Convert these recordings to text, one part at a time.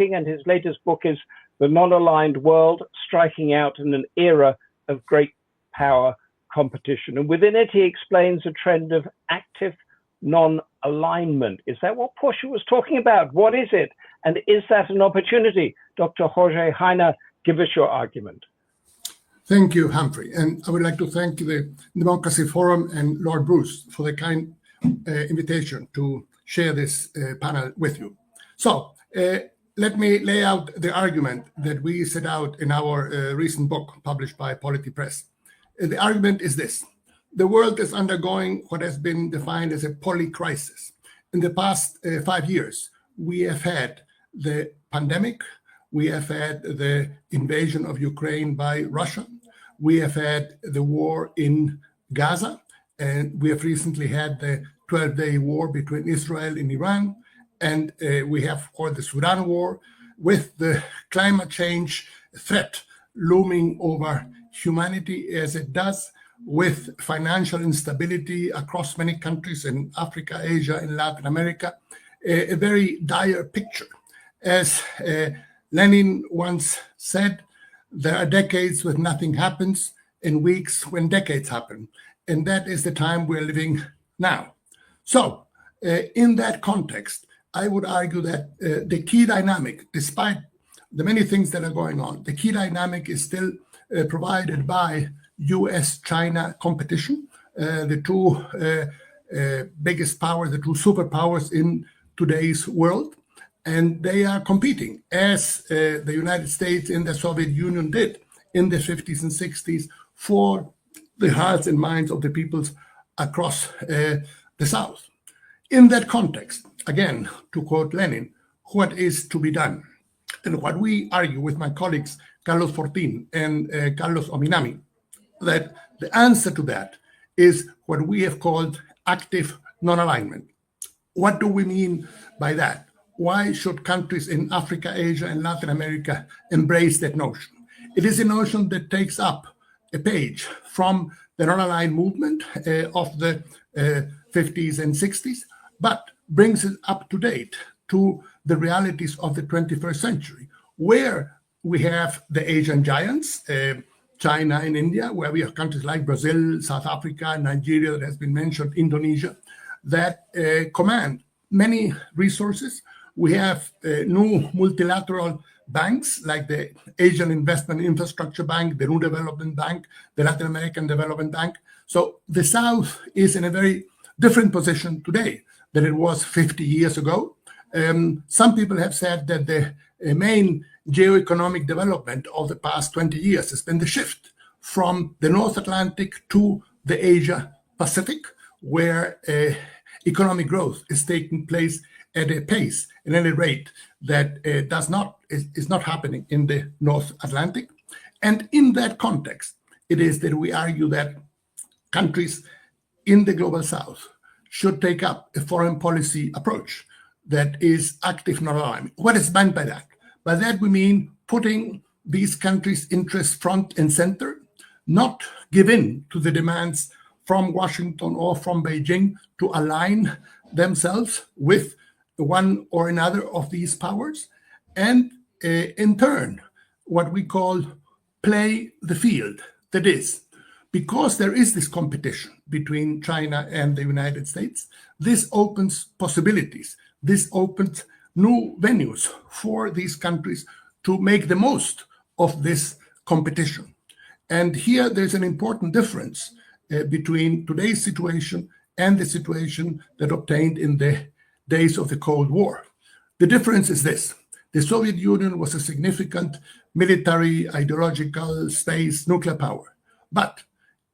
and his latest book is The Non-Aligned World, Striking Out in an Era of Great Power Competition. And within it, he explains a trend of active non-alignment. Is that what Portia was talking about? What is it? And is that an opportunity? Dr. Jorge Heine, give us your argument. Thank you, Humphrey. And I would like to thank the Democracy Forum and Lord Bruce for the kind invitation to share this panel with you. So let me lay out the argument that we set out in our recent book published by Polity Press. The argument is this. The world is undergoing what has been defined as a polycrisis. In the past 5 years, we have had the pandemic, we have had the invasion of Ukraine by Russia, we have had the war in Gaza, and we have recently had the 12-day war between Israel and Iran, and we have, of course, the Sudan war, with the climate change threat looming over humanity as it does, with financial instability across many countries in Africa, Asia, and Latin America, a very dire picture. As Lenin once said, there are decades when nothing happens and weeks when decades happen. And that is the time we're living now. So in that context, I would argue that the key dynamic, despite the many things that are going on, the key dynamic is still provided by US-China competition, the two biggest powers, the two superpowers in today's world. And they are competing, as the United States and the Soviet Union did in the 50s and 60s, for the hearts and minds of the peoples across the South. In that context, again, to quote Lenin, what is to be done? And what we argue with my colleagues, Carlos Fortin and Carlos Ominami, that the answer to that is what we have called active non-alignment. What do we mean by that? Why should countries in Africa, Asia, and Latin America embrace that notion? It is a notion that takes up a page from the non-aligned movement of the 50s and 60s, but brings it up to date to the realities of the 21st century, where we have the Asian giants, China and India, where we have countries like Brazil, South Africa, Nigeria, that has been mentioned, Indonesia, that command many resources. We have new multilateral banks like the Asian Investment Infrastructure Bank, the New Development Bank, the Latin American Development Bank. So the South is in a very different position today than it was 50 years ago. Some people have said that the main geoeconomic development of the past 20 years has been the shift from the North Atlantic to the Asia Pacific, where economic growth is taking place at a pace and at a rate that is not happening in the North Atlantic. And in that context, it is that we argue that countries in the global South should take up a foreign policy approach that is active non-alignment. What is meant by that? By that we mean putting these countries' interests front and center, not give in to the demands from Washington or from Beijing to align themselves with one or another of these powers, and in turn, what we call play the field. That is, because there is this competition between China and the United States, this opens possibilities. This opens new venues for these countries to make the most of this competition. And here there's an important difference between today's situation and the situation that obtained in the days of the Cold War. The difference is this. The Soviet Union was a significant military, ideological, space, nuclear power. But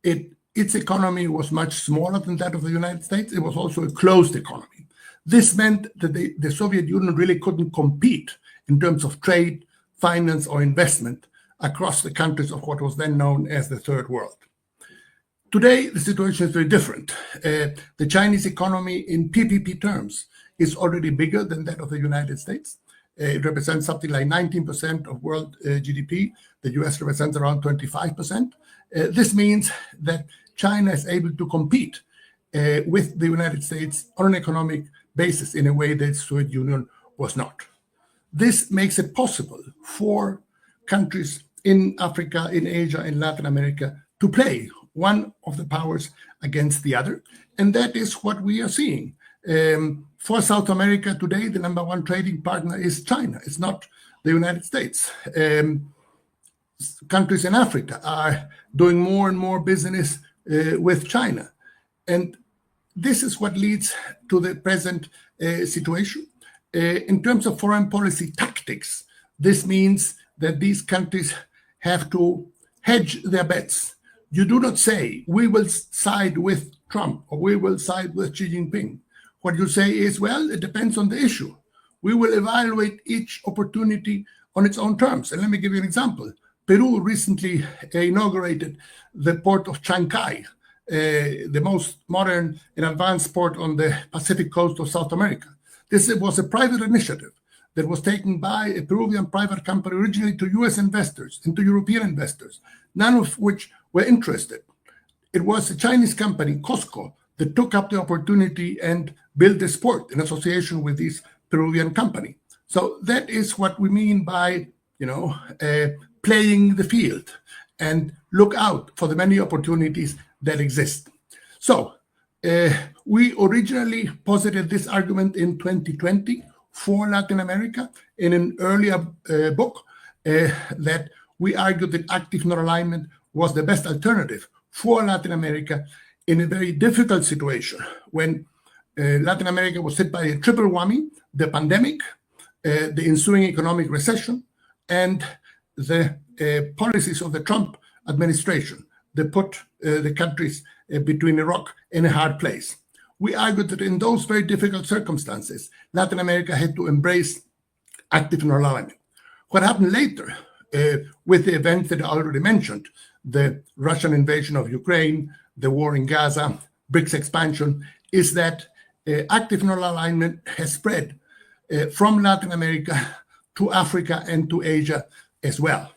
its economy was much smaller than that of the United States. It was also a closed economy. This meant that the Soviet Union really couldn't compete in terms of trade, finance, or investment across the countries of what was then known as the Third World. Today, the situation is very different. The Chinese economy in PPP terms is already bigger than that of the United States. It represents something like 19% of world GDP. The US represents around 25%. This means that China is able to compete with the United States on an economic basis in a way that the Soviet Union was not. this makes it possible for countries in Africa, in Asia, in Latin America to play one of the powers against the other. And that is what we are seeing. For South America today, the number one trading partner is China. It's not the United States. Countries in Africa are doing more and more business with China. And this is what leads to the present situation. In terms of foreign policy tactics, this means that these countries have to hedge their bets. You do not say, we will side with Trump or we will side with Xi Jinping. What you say is, well, it depends on the issue. We will evaluate each opportunity on its own terms. And let me give you an example. Peru recently inaugurated the port of Chancay, the most modern and advanced port on the Pacific coast of South America. This was a private initiative that was taken by a Peruvian private company originally to US investors and to European investors, none of which were interested. It was a Chinese company, Costco, that took up the opportunity and built this port in association with this Peruvian company. So that is what we mean by, playing the field and look out for the many opportunities that exist. So we originally posited this argument in 2020 for Latin America in an earlier book that we argued that active non-alignment was the best alternative for Latin America in a very difficult situation when Latin America was hit by a triple whammy: the pandemic, the ensuing economic recession, and the policies of the Trump administration that put the countries between a rock and a hard place. We argued that in those very difficult circumstances, Latin America had to embrace active non-alignment. What happened later with the events that I already mentioned, the Russian invasion of Ukraine, the war in Gaza, BRICS expansion, is that active non-alignment has spread from Latin America to Africa and to Asia as well.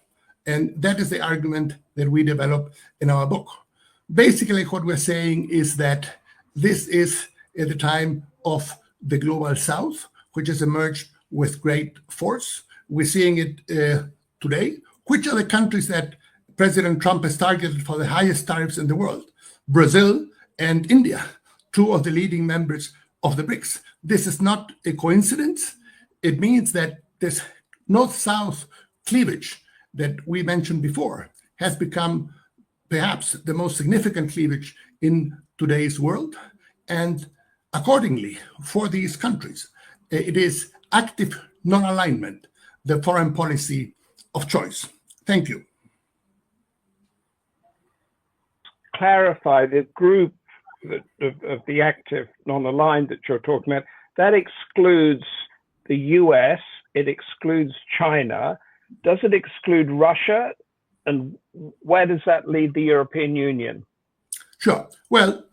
And that is the argument that we developed in our book. Basically, what we're saying is that this is at the time of the global south, which has emerged with great force. We're seeing it today. Which are the countries that President Trump has targeted for the highest tariffs in the world? Brazil and India, two of the leading members of the BRICS. This is not a coincidence. It means that this north-south cleavage that we mentioned before has become perhaps the most significant cleavage in today's world. And accordingly, for these countries, it is active non-alignment, the foreign policy of choice. Thank you. Clarify the group of the active non-aligned that you're talking about. That excludes the US, it excludes China. Does it exclude Russia? And where does that leave the European Union? Sure. Well,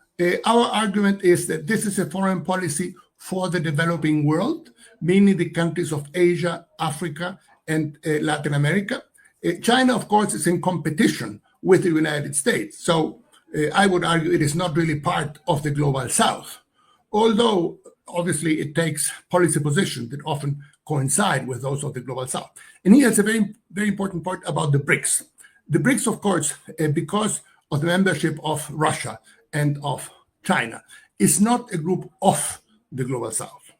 our argument is that this is a foreign policy for the developing world, meaning the countries of Asia, Africa, and Latin America. China, of course, is in competition with the United States. So I would argue it is not really part of the global south, although obviously it takes policy positions that often coincide with those of the global south. And here's a very, very important point about the BRICS. The BRICS, of course, because of the membership of Russia and of China, is not a group of the global south.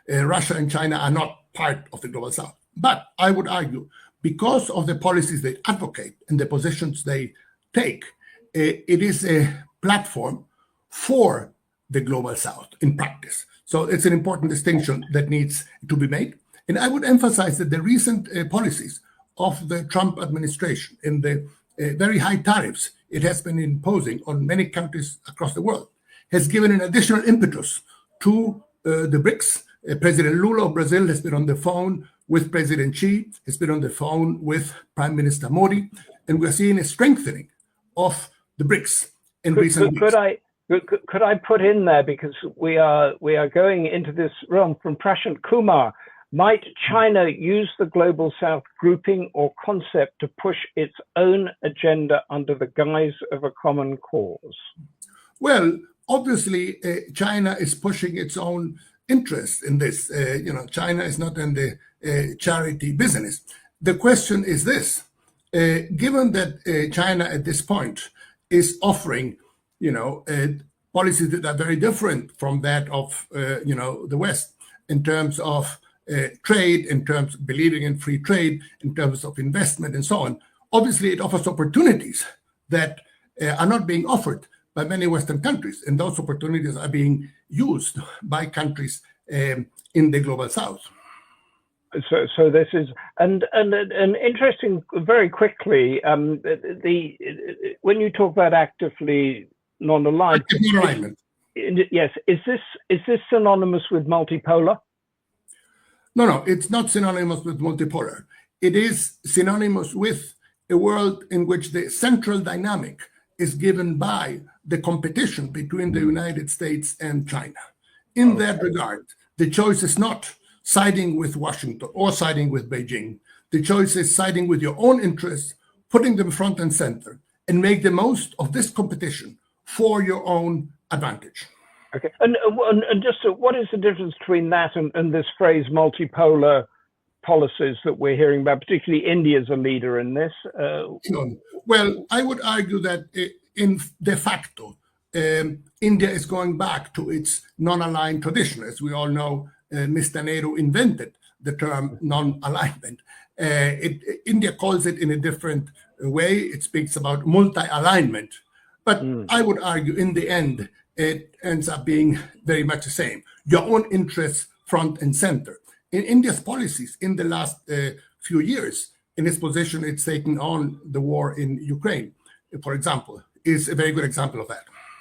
Russia and China are not part of the global south. But I would argue, because of the policies they advocate and the positions they take, it is a platform for the global south in practice. So it's an important distinction that needs to be made. And I would emphasize that the recent policies of the Trump administration and the very high tariffs it has been imposing on many countries across the world has given an additional impetus to the BRICS. President Lula of Brazil has been on the phone with President Xi, has been on the phone with Prime Minister Modi, and we're seeing a strengthening of the BRICS in recent weeks. Could I put in there, because we are going into this realm from Prashant Kumar, might China use the Global South grouping or concept to push its own agenda under the guise of a common cause? Well, obviously, China is pushing its own interest in this. China is not in the charity business. The question is this: given that China at this point is offering, policies that are very different from that of, the West in terms of trade, in terms of believing in free trade, in terms of investment, and so on. Obviously, it offers opportunities that are not being offered by many Western countries, and those opportunities are being used by countries in the global South. So this is and interesting. Very quickly, when you talk about actively non-aligned, yes, is this synonymous with multipolar? No, it's not synonymous with multipolar. It is synonymous with a world in which the central dynamic is given by the competition between the United States and China. In that regard, the choice is not siding with Washington or siding with Beijing. The choice is siding with your own interests, putting them front and center, and make the most of this competition for your own advantage. Okay, and just what is the difference between that and this phrase multipolar policies that we're hearing about? Particularly India is a leader in this. Well, I would argue that in de facto, India is going back to its non-aligned tradition. As we all know, Mr. Nehru invented the term non-alignment. India calls it in a different way. It speaks about multi-alignment. But I would argue in the end, it ends up being very much the same. Your own interests front and center. In India's policies in the last few years, in its position it's taken on the war in Ukraine, for example, is a very good example of that.